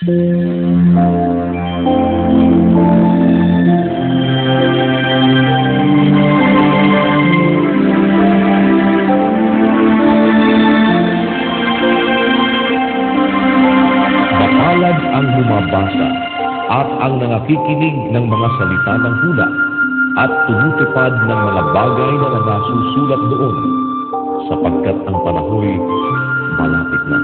Mapalad ang bumabasa at ang nangakikinig ng mga salita ng hula at tumutupad ng mga bagay na nasusulat doon, sapagkat ang panahoy malapit na.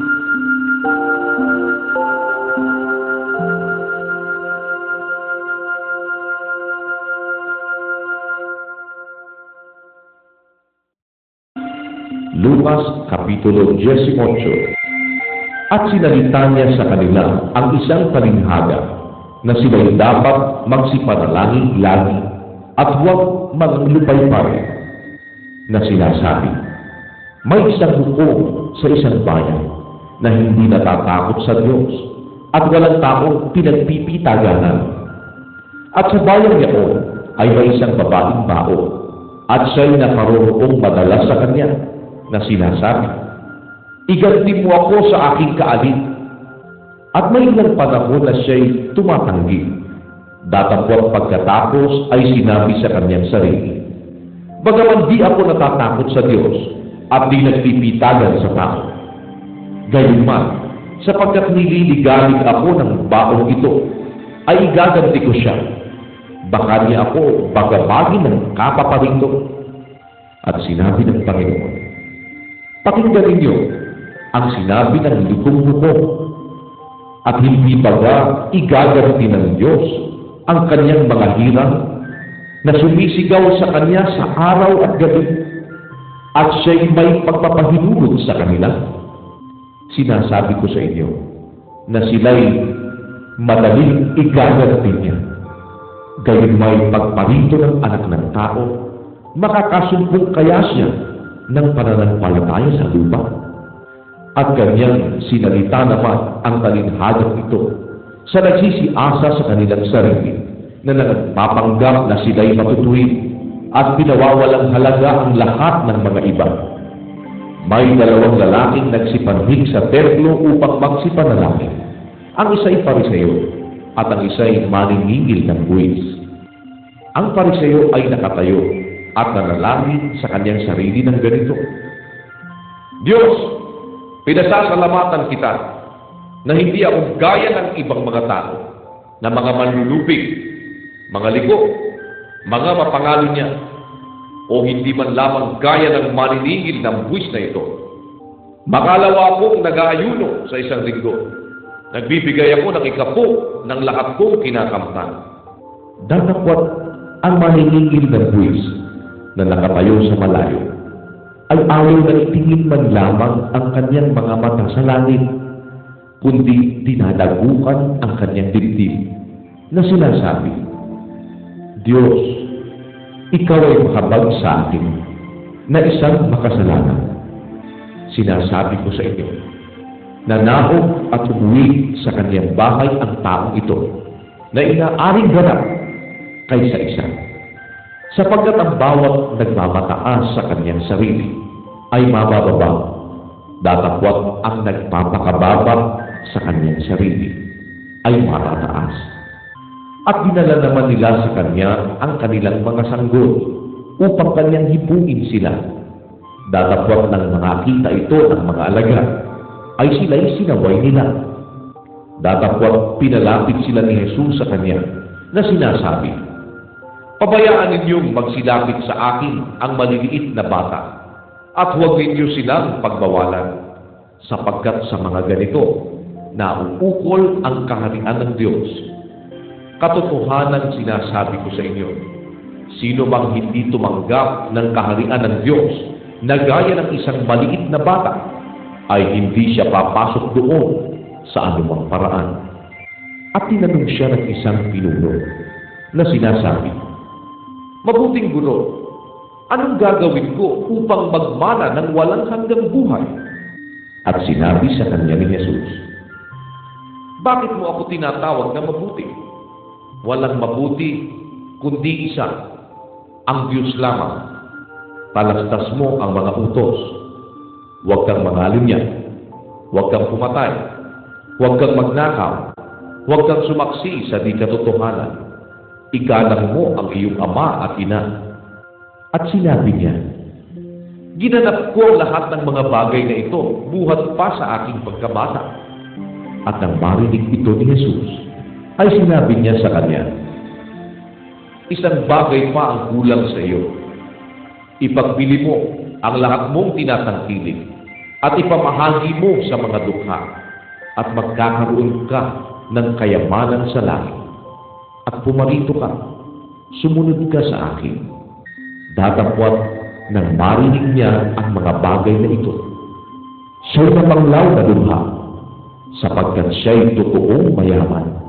Lucas Kapitulo 18. At sinalita niya sa kanila ang isang talinghaga na sila'y dapat magsipanalangin lagi at huwag maglupay-pare, na sinasabi, may isang hukong sa isang bayan na hindi natatakot sa Diyos at walang taong pinagpipitaganan. At sa bayan niyaon ay may isang babaeng bao at siya'y naparoroong madalas sa kanya, na sinasabi, iganti mo ako sa aking kaalit. At may ilang panahon na siya'y tumatanggi. Datapwat pagkatapos ay sinabi sa kanyang sarili, bagaman di ako natatakot sa Diyos at di nagpipitagan sa tao. Gayunman, sapagkat nililigalig ako ng baong ito, ay igaganti ko siya. Baka niya ako bagabagin ng kapaparito. At sinabi ng Panginoon, pakinggan ninyo ang sinabi ng lukong-lukong, at hindi baga igaganti ng Diyos ang kanyang mga hirang na sumisigaw sa kanya sa araw at gabi, at siya'y may pagpapahinulog sa kanila. Sinasabi ko sa inyo na sila'y madaling igaganti niya. Gayon may pagparito ng anak ng tao, makakasumpong kaya siya ng pananampalataya sa lupa. At kanyang sinalita naman ang talinghagang ito sa nagsisiasa sa kanilang sarili, na nagpapanggap na sila'y matutuwid at pinawawalang halaga ang lahat ng mga iba. May dalawang lalaking nagsipanhig sa templo upang magsipanalangin. Ang isa'y Pariseo at ang isa'y maningingil ng buwis. Ang Pariseo ay nakatayo at nanalangin sa kanyang sarili ng ganito, Diyos, pinasasalamatan kita na hindi ako gaya ng ibang mga tao, na mga manlulupig, mga liko, mga mapangalo niya, o hindi man lamang gaya ng maniningil ng buwis na ito. Makalawa akong nag-aayuno sa isang linggo. Nagbibigay ako ng ikapo ng lahat kong kinakamtan. Datapwat ang maniningil ng buwis na nakatayo sa malayo ay ayaw na itingin man lamang ang kanyang mga mata sa langit, kundi dinadagukan ang kanyang dibdib, na sinasabi, Diyos, ikaw ay mahabag sa akin na isang makasalanan. Sinasabi ko sa inyo, nanaog at umuwi sa kanyang bahay ang taong ito na inaaring ganap kaysa isa, sapagkat ang bawat nagmamataas sa kanyang sarili ay mabababa, datapwat ang nagpapakababa sa kanyang sarili ay matataas. At dinala naman nila sa kanya ang kanilang mga sanggol upang kanyang hipuin sila. Datapwat nang nakakita ito ng mga alagad, ay sila'y sinaway nila. Datapwat pinalapit sila ni Jesus sa kanya, na sinasabi, pabayaan ninyong magsilapit sa akin ang maliliit na bata, at huwag ninyo silang pagbawalan, sapagkat sa mga ganito, nauukol ang kaharian ng Diyos. Katotohanan sinasabi ko sa inyo, sino bang hindi tumanggap ng kaharian ng Diyos na gaya ng isang maliit na bata, ay hindi siya papasok doon sa anumang paraan. At tinanong siya ng isang pinuno na sinasabi, mabuting guro, anong gagawin ko upang magmana ng walang hanggang buhay? At sinabi sa kanya ni Jesus, bakit mo ako tinatawag na mabuti? Walang mabuti kundi isa, ang Diyos lamang. Palastas mo ang mga utos. Huwag kang mangalunya, huwag kang pumatay, huwag kang magnakaw, Huwag kang sumaksi sa di katotohanan. Igalang mo ang iyong ama at ina. At sinabi niya, ginanap ko ang lahat ng mga bagay na ito buhat pa sa aking pagkabata. At nang marinig ito ni Jesus, ay sinabi niya sa kanya, isang bagay pa ang kulang sa iyo. Ipagbili mo ang lahat mong tinatangkilik at ipamahagi mo sa mga dukha at magkakaroon ka ng kayamanan sa langit. At pumarito ka, sumunod ka sa akin. Datapwat nang marinig niya ang mga bagay na ito, siya'y napanglaw na lubha, sapagkat siya'y totoong mayaman.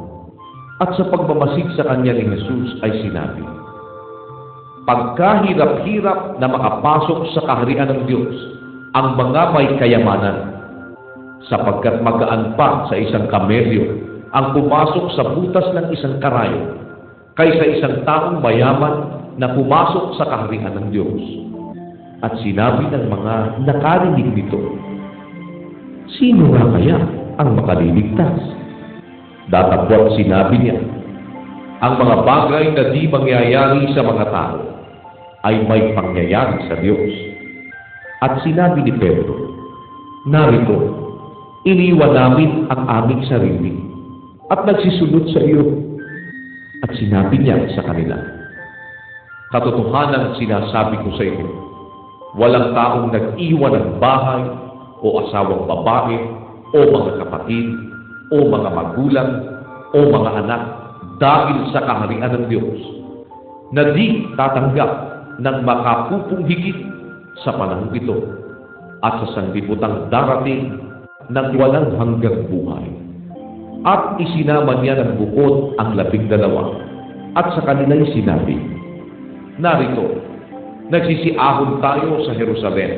At sa pagmamasid sa kanya ni Jesus ay sinabi, pagkahirap-hirap na makapasok sa kaharian ng Diyos ang mga may kayamanan, sapagkat magaan pa sa isang kamelyo ang pumasok sa butas ng isang karayo kaysa isang taong mayaman na pumasok sa kaharian ng Diyos. At sinabi ng mga nakarinig nito, sino nga kaya ang makaliligtas? Datapwat sinabi niya, ang mga bagay na di mangyayari sa mga tao ay may pangyayari sa Diyos. At sinabi ni Pedro, narito, iniwan namin ang aming sarili at nagsisunod sa iyo. At sinabi niya sa kanila, katotohanan sinasabi ko sa inyo, walang taong nag-iwan ng bahay o asawang babae o mga kapatid o mga magulang o mga anak dahil sa kaharian ng Diyos na di tatanggap ng makapupong higit sa panahon ito at sa sanlibutang darating ng walang hanggang buhay. At isinama niya ng bukod ang 12 at sa kanila'y sinabi, narito, nagsisiahon tayo sa Jerusalem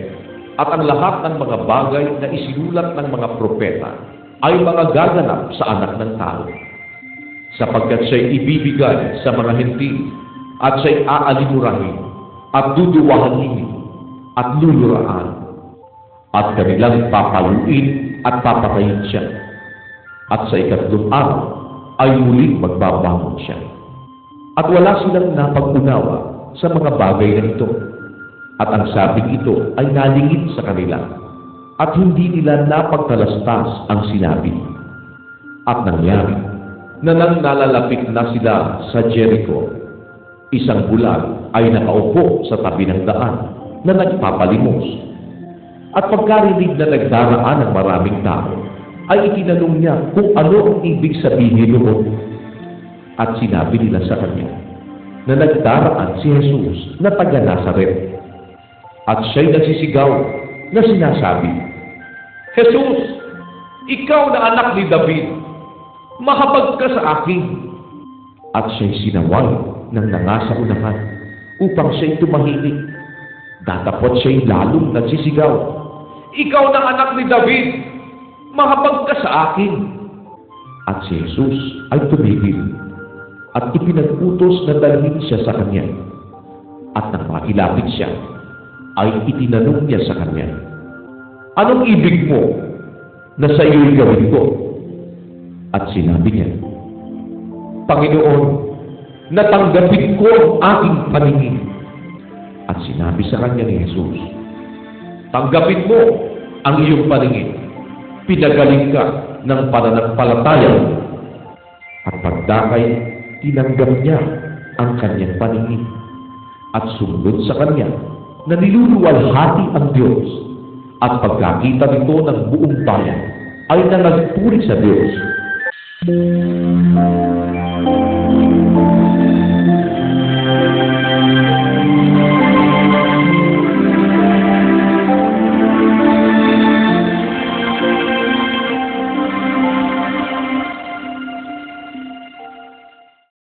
at ang lahat ng mga bagay na isinulat ng mga propeta ay mga gaganap sa anak ng tao. Sapagkat siya'y ibibigay sa mga hentil at siya'y aalinurahin at duduwahanin at luluraan at kanilang papaluin at papatayin siya. At sa 3 araw ay muling magbabangon siya. At wala silang napag-unawa sa mga bagay na ito. At ang sabing ito ay nalingit sa kanila. At hindi nila napagtalastas ang sinabi. At nangyari na nang nalalapit na sila sa Jericho, isang bulag ay nakaupo sa tabi ng daan na nagpapalimos. At pagkarinig na nagdaraan ng maraming tao, ay itinanong niya kung ano ang ibig sabihin noon. At sinabi nila sa kanya na nagdaraan si Jesus na taga Nazaret. At siya'y nagsisigaw na sinasabi, Jesus, ikaw na anak ni David, mahabag ka sa akin. At siya'y sinaway ng nangasaunahan upang siya'y tumahimik. Datapot siya'y lalong nagsisigaw, ikaw na anak ni David, mahabag ka sa akin. At si Jesus ay tumigil at ipinag-utos na dalhin siya sa kanya. At nang makilapit siya, ay itinanong niya sa kanya, anong ibig mo na sa iyo'y gawin ko? At sinabi niya, Panginoon, natanggapin ko ang aking paningin. At sinabi sa kanya ni Jesus, tanggapin mo ang iyong paningin. Pinagaling ka ng pananampalataya. At pagdakay, tinanggap niya ang kanyang paningin. At sumunod sa kanya na niluluwalhati ang Diyos. At pagkakita nito ng buong bayan, ay nangagpuri sa Diyos.